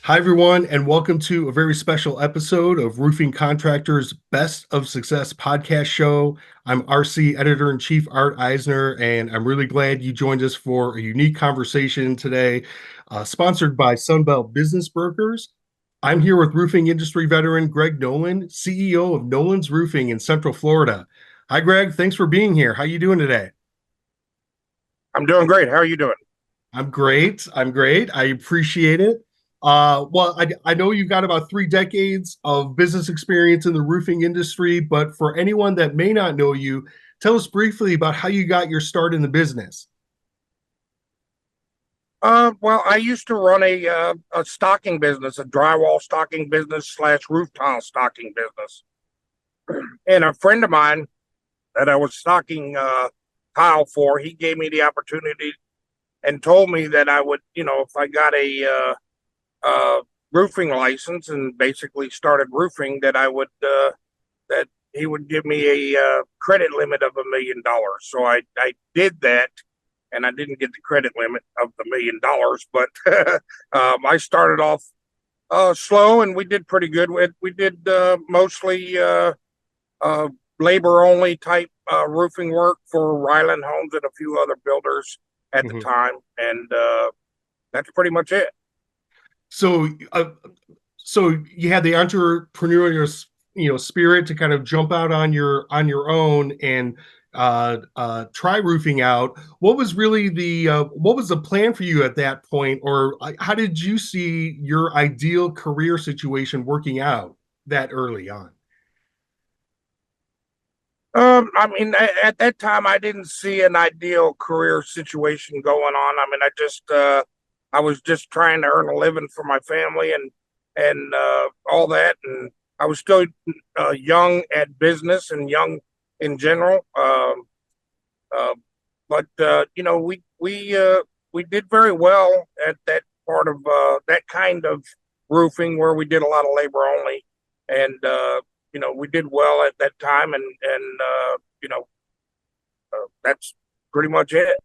Hi, everyone, and welcome to a very special episode of Roofing Contractors Best of Success podcast show. I'm RC Editor in Chief Art Eisner, and I'm really glad you joined us for a unique conversation today, sponsored by Sunbelt Business Brokers. I'm here with roofing industry veteran Greg Noland, CEO of Noland's Roofing in Central Florida. Hi, Greg. Thanks for being here. How you doing today? I'm doing great. How are you doing? I'm great. I'm great. I appreciate it. I know you've got about 3 decades of business experience in the roofing industry, but for anyone that may not know you, tell us briefly about how you got your start in the business. Well, I used to run a stocking business, a drywall stocking business slash roof tile stocking business. And a friend of mine that I was stocking tile for, he gave me the opportunity and told me that I would, if I got a roofing license and basically started roofing, that he would give me a credit limit of $1 million. So I did that, and I didn't get the credit limit of the $1 million, but I started off slow, and we did pretty good. We did mostly uh, labor only type roofing work for Ryland Homes and a few other builders at the Mhm. time, and that's pretty much it. So, so you had the entrepreneurial, spirit to kind of jump out on your own and try roofing out. What was really what was the plan for you at that point, or how did you see your ideal career situation working out that early on? I mean, at that time, I didn't see an ideal career situation going on. I mean, I was just trying to earn a living for my family and all that, and I was still young at business and young in general. Uh, but we did very well at that part of that kind of roofing where we did a lot of labor only, and we did well at that time, and that's pretty much it.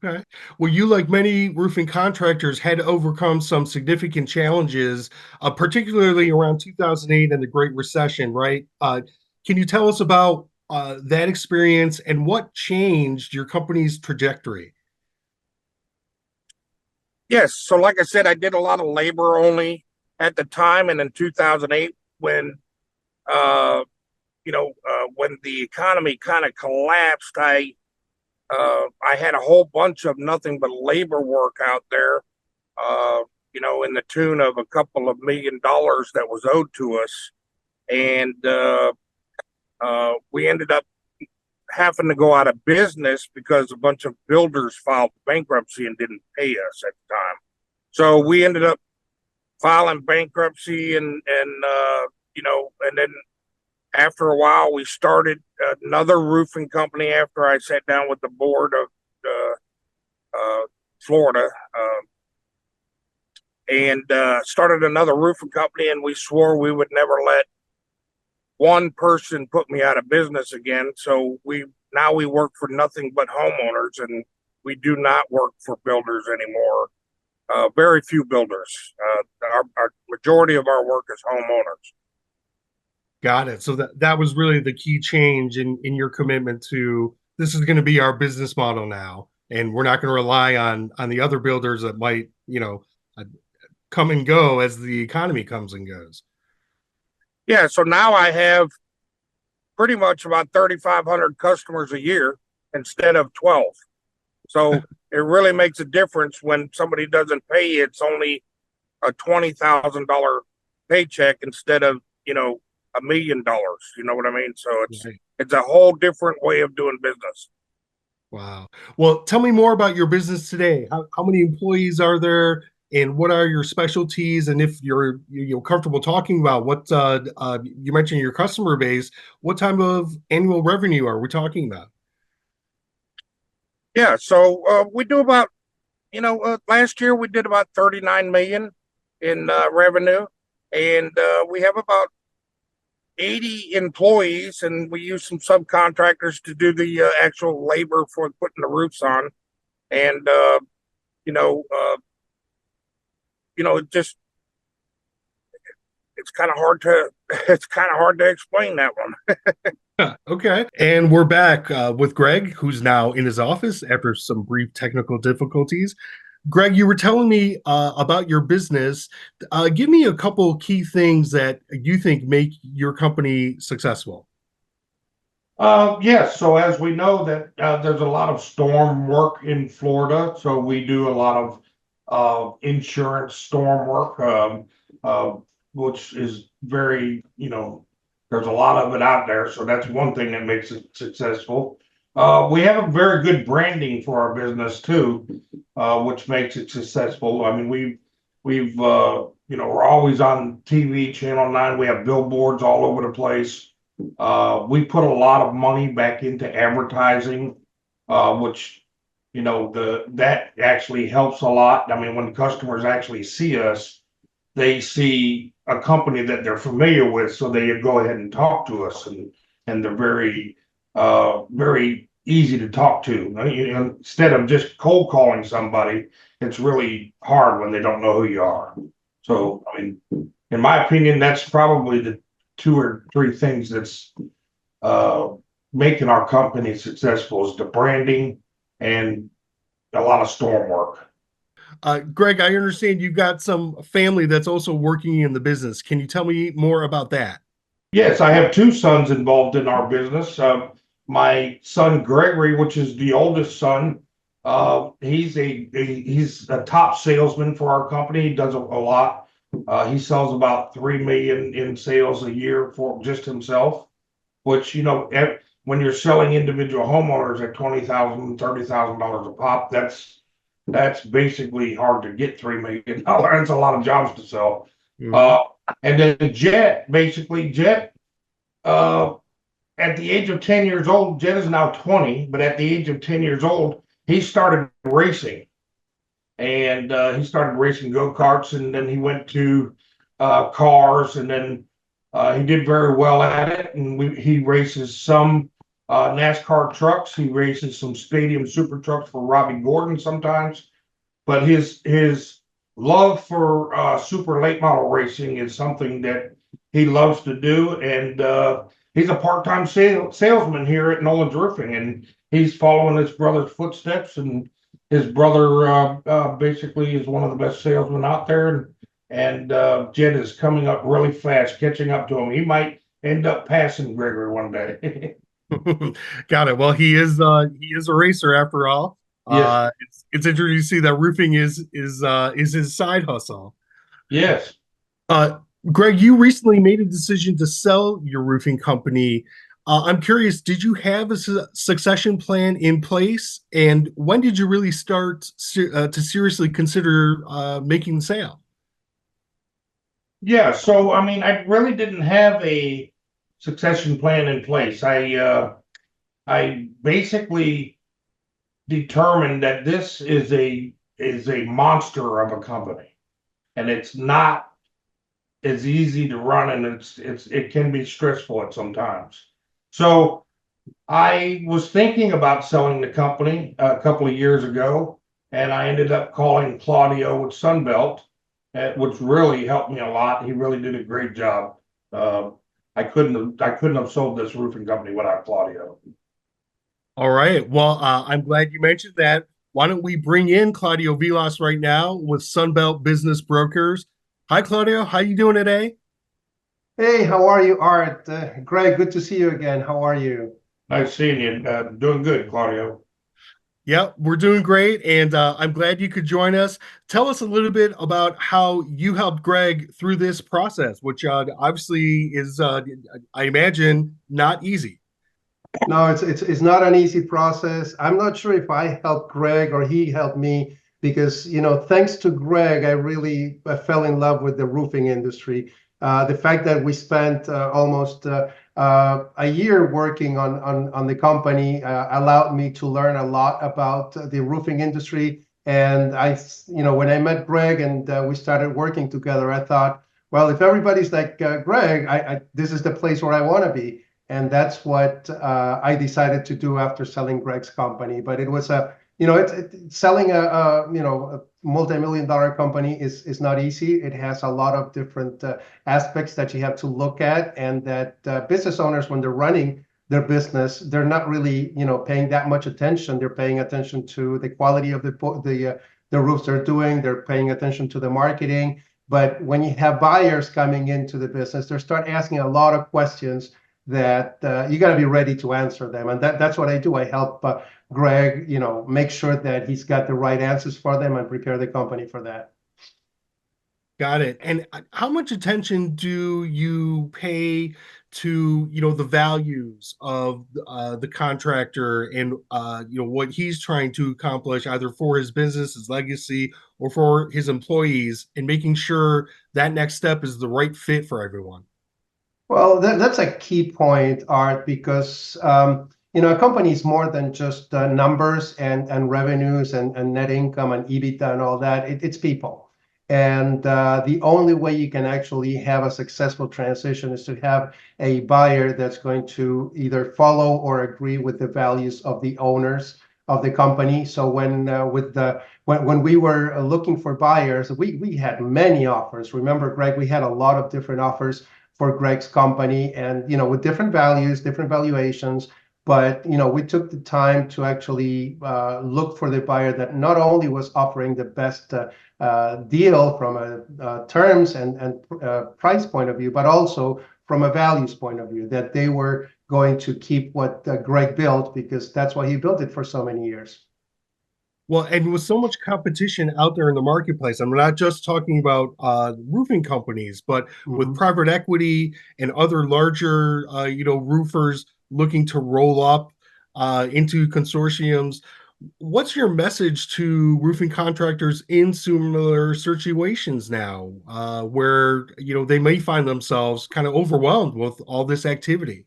Okay. Well, you, like many roofing contractors, had to overcome some significant challenges, particularly around 2008 and the Great Recession, right? Can you tell us about that experience and what changed your company's trajectory? Yes, so like I said, I did a lot of labor only at the time, and in 2008, when the economy kind of collapsed, I had a whole bunch of nothing but labor work out there, in the tune of a couple of $1 million that was owed to us. And we ended up having to go out of business because a bunch of builders filed bankruptcy and didn't pay us at the time. So we ended up filing bankruptcy and then after a while, we started another roofing company after I sat down with the board of Florida, and started another roofing company. And we swore we would never let one person put me out of business again. So we work for nothing but homeowners, and we do not work for builders anymore. Very few builders. Our majority of our work is homeowners. Got it. So that was really the key change in your commitment to this is going to be our business model now, and we're not going to rely on the other builders that might, uh, come and go as the economy comes and goes. Yeah, so now I have pretty much about 3,500 customers a year instead of 12. So it really makes a difference when somebody doesn't pay you. It's only a $20,000 paycheck instead of, $1 million. You know what I mean? So Right. it's a whole different way of doing business. Wow. Well, tell me more about your business today. How many employees are there, and what are your specialties? And if you're comfortable talking about what you mentioned your customer base, what type of annual revenue are we talking about? Yeah, so we do about, last year we did about 39 million in revenue, and we have about 80 employees, and we use some subcontractors to do the actual labor for putting the roofs on. And you know, it just it's kind of hard to it's kind of hard to explain that one. Okay. And we're back with Greg, who's now in his office after some brief technical difficulties. Greg, you were telling me about your business. Give me a couple key things that you think make your company successful. Yes. So as we know that there's a lot of storm work in Florida, so we do a lot of insurance storm work, uh, which is very, there's a lot of it out there. So that's one thing that makes it successful. We have a very good branding for our business too, which makes it successful. I mean, we're always on TV, Channel 9. We have billboards all over the place. We put a lot of money back into advertising, which that actually helps a lot. I mean, when customers actually see us, they see a company that they're familiar with, so they go ahead and talk to us, and they're very easy to talk to. Instead of just cold calling somebody, it's really hard when they don't know who you are. So, I mean, in my opinion, that's probably the two or three things that's uh, making our company successful is the branding and a lot of storm work. Greg, I understand you've got some family that's also working in the business. Can you tell me more about that? Yes, I have two sons involved in our business. My son Gregory, which is the oldest son, he's a top salesman for our company. He does a lot. He sells about 3 million in sales a year for just himself, which when you're selling individual homeowners at $20,000, $30,000 a pop, that's basically hard to get $3 million. That's a lot of jobs to sell. Mhm. Uh, and then Jet, uh, at the age of 10 years old, Jet is now 20, but at the age of 10 years old, he started racing. And he started racing go-karts, and then he went to cars, and then he did very well at it. And he races some NASCAR trucks. He races some stadium super trucks for Robbie Gordon sometimes. But his love for super late model racing is something that he loves to do, and he's a part-time salesman here at Noland Roofing, and he's following his brother's footsteps. And his brother basically is one of the best salesmen out there, and Jed is coming up really fast, catching up to him. He might end up passing Gregory one day. Got it. Well, he is a racer after all. Yes, It's interesting to see that roofing is his side hustle. yes. Uh, Greg, you recently made a decision to sell your roofing company. I'm curious, did you have a succession plan in place? And when did you really start to seriously consider making the sale? Yeah, so I mean, I really didn't have a succession plan in place. I basically determined that this is a monster of a company, and it's not as easy to run, and it can be stressful at sometimes. So I was thinking about selling the company a couple of years ago, and I ended up calling Claudio with Sunbelt, which really helped me a lot. He really did a great job. Uh, I couldn't have sold this roofing company without Claudio. All right. Well, I'm glad you mentioned that. Why don't we bring in Claudio Vilas right now with Sunbelt Business Brokers? Hi, Claudio. How you doing today? Hey, how are you, Art? Greg, good to see you again. How are you? Nice seeing you. Doing good, Claudio. Yeah, we're doing great, and I'm glad you could join us. Tell us a little bit about how you helped Greg through this process, which obviously is, I imagine, not easy. No, it's not an easy process. I'm not sure if I helped Greg or he helped me because, thanks to Greg, I fell in love with the roofing industry. The fact that we spent almost a year working on the company allowed me to learn a lot about the roofing industry. And when I met Greg and we started working together, I thought, well, if everybody's like Greg, this is the place where I want to be. And that's what I decided to do after selling Greg's company. But it was selling a multi-million-dollar company is not easy. It has a lot of different aspects that you have to look at, and that business owners, when they're running their business, they're not really paying that much attention. They're paying attention to the quality of the roofs they're doing. They're paying attention to the marketing. But when you have buyers coming into the business, they start asking a lot of questions that you got to be ready to answer them. And that's what I do. I help Greg, make sure that he's got the right answers for them and prepare the company for that. Got it. And how much attention do you pay to, the values of the contractor and, what he's trying to accomplish either for his business, his legacy, or for his employees, and making sure that next step is the right fit for everyone? Well, that's a key point, Art, because a company is more than just numbers and revenues and net income and EBITDA and all that. It's people. And the only way you can actually have a successful transition is to have a buyer that's going to either follow or agree with the values of the owners of the company. So when we were looking for buyers, we had many offers. Remember, Greg, we had a lot of different offers for Greg's company, and with different values, different valuations. But we took the time to actually look for the buyer that not only was offering the best deal from a terms and price point of view, but also from a values point of view, that they were going to keep what Greg built, because that's why he built it for so many years. Well, and with so much competition out there in the marketplace, I'm not just talking about roofing companies, but with private equity and other larger, roofers looking to roll up into consortiums. What's your message to roofing contractors in similar situations now, where they may find themselves kind of overwhelmed with all this activity?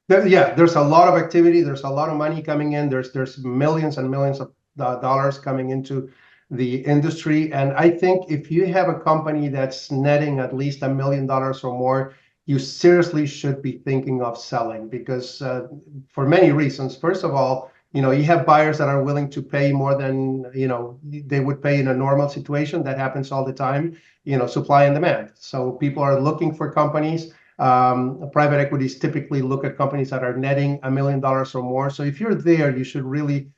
Yeah, there's a lot of activity. There's a lot of money coming in. There's millions and millions of dollars coming into the industry. And I think if you have a company that's netting at least $1 million or more, you seriously should be thinking of selling, because for many reasons. First of all, you have buyers that are willing to pay more than they would pay in a normal situation. That happens all the time. Supply and demand. So people are looking for companies. Private equities typically look at companies that are netting $1 million or more. So if you're there, you should really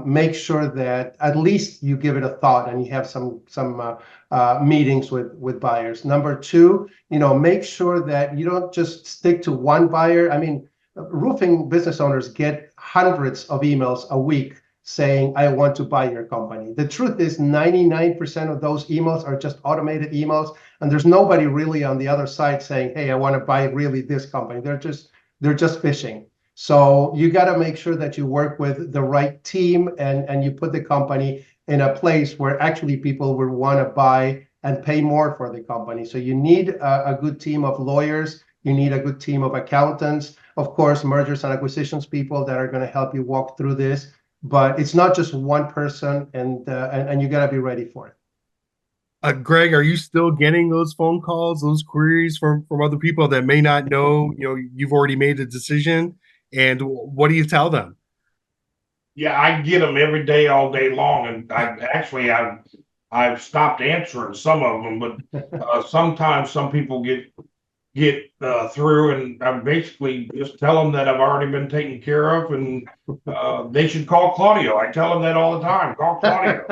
make sure that at least you give it a thought and you have some meetings with buyers. Number two, make sure that you don't just stick to one buyer. I mean, roofing business owners get hundreds of emails a week saying, I want to buy your company. The truth is 99% of those emails are just automated emails, and there's nobody really on the other side saying, hey, I want to buy really this company. They're just fishing. So you got to make sure that you work with the right team, and you put the company in a place where actually people will want to buy and pay more for the company. So you need a good team of lawyers. You need a good team of accountants, of course, mergers and acquisitions people that are going to help you walk through this. But it's not just one person, and you got to be ready for it. Greg, are you still getting those phone calls, those queries from other people that may not know, you've already made a decision? And what do you tell them? Yeah, I get them every day, all day long, and I've stopped answering some of them, but sometimes some people get through, and I basically just tell them that I've already been taken care of, and they should call Claudio. I tell them that all the time. Call Claudio.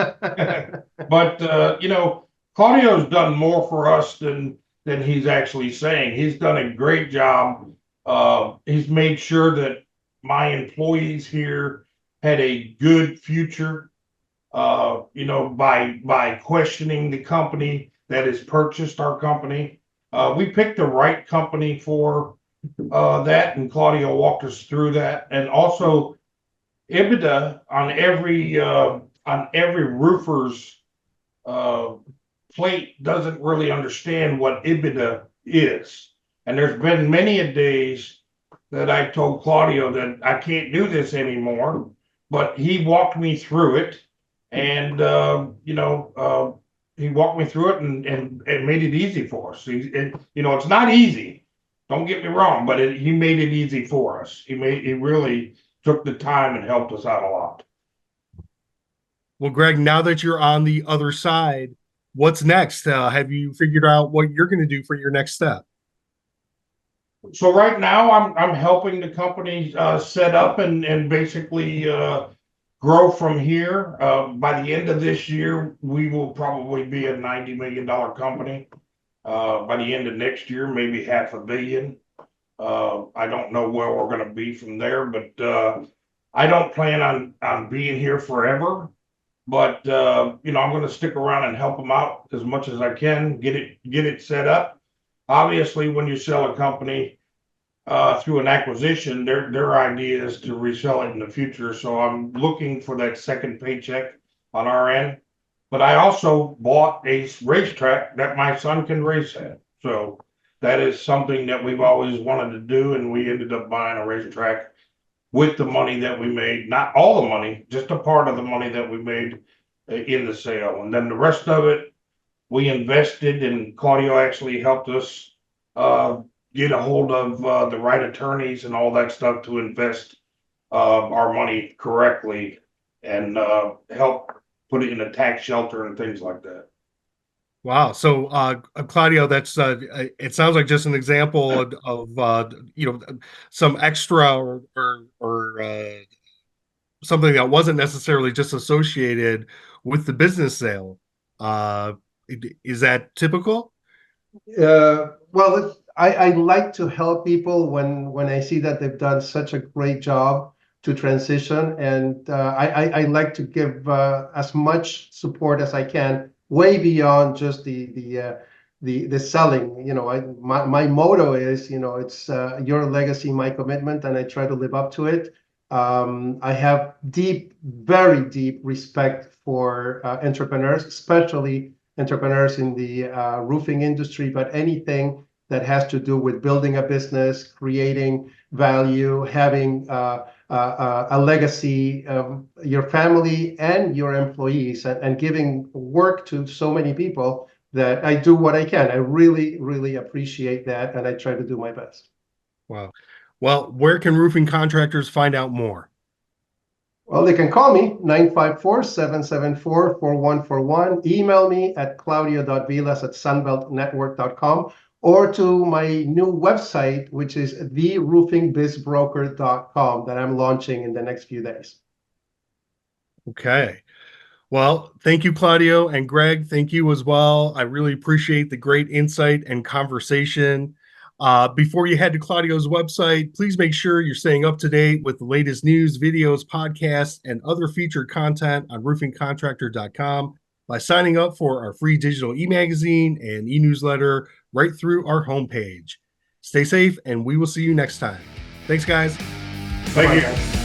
But Claudio's done more for us than he's actually saying. He's done a great job. He's made sure that my employees here had a good future. By questioning the company that has purchased our company. We picked the right company for that, and Claudio walked us through that. And also, EBITDA on every roofer's plate doesn't really understand what EBITDA is. And there's been many a days that I told Claudio that I can't do this anymore, but he walked me through it, and he walked me through it and made it easy for us. It's not easy. Don't get me wrong, but he made it easy for us. He really took the time and helped us out a lot. Well, Greg, now that you're on the other side, what's next? Have you figured out what you're going to do for your next step? So right now I'm helping the company set up and basically grow from here. By the end of this year, we will probably be a $90 million company. By the end of next year, maybe $500 million. I don't know where we're going to be from there, but I don't plan on being here forever. But you know, I'm going to stick around and help them out as much as I can, get it set up. Obviously, when you sell a company through an acquisition, their idea is to resell it in the future. So I'm looking for that second paycheck on our end. But I also bought a racetrack that my son can race at. So that is something that we've always wanted to do, and we ended up buying a racetrack with the money that we made, not all the money, just a part of the money that we made in the sale. And then the rest of it, we invested, and Claudio actually helped us get a hold of the right attorneys and all that stuff to invest our money correctly and help put it in a tax shelter and things like that. Wow. So, Claudio, that's it sounds like just an example of some extra or something that wasn't necessarily just associated with the business sale. Uh, is that typical? Well, I like to help people when I see that they've done such a great job to transition, and I like to give as much support as I can, way beyond just the selling. You know, my motto is, you know, it's your legacy, my commitment, and I try to live up to it. I have very deep respect for entrepreneurs, especially entrepreneurs in the roofing industry, but anything that has to do with building a business, creating value, having a legacy, your family and your employees, and giving work to so many people, that I do what I can. I really, really appreciate that, and I try to do my best. Wow. Well, where can roofing contractors find out more? Well, they can call me 954-774-4141. Email me at claudio.vilas@sunbeltnetwork.com, or to my new website, which is theroofingbizbroker.com, that I'm launching in the next few days. Okay. Well, thank you, Claudio, and Greg. Thank you as well. I really appreciate the great insight and conversation. Before you head to Claudio's website, please make sure you're staying up to date with the latest news, videos, podcasts, and other featured content on roofingcontractor.com by signing up for our free digital e-magazine and e-newsletter right through our homepage. Stay safe, and we will see you next time. Thanks, guys. Thank you. Bye, guys.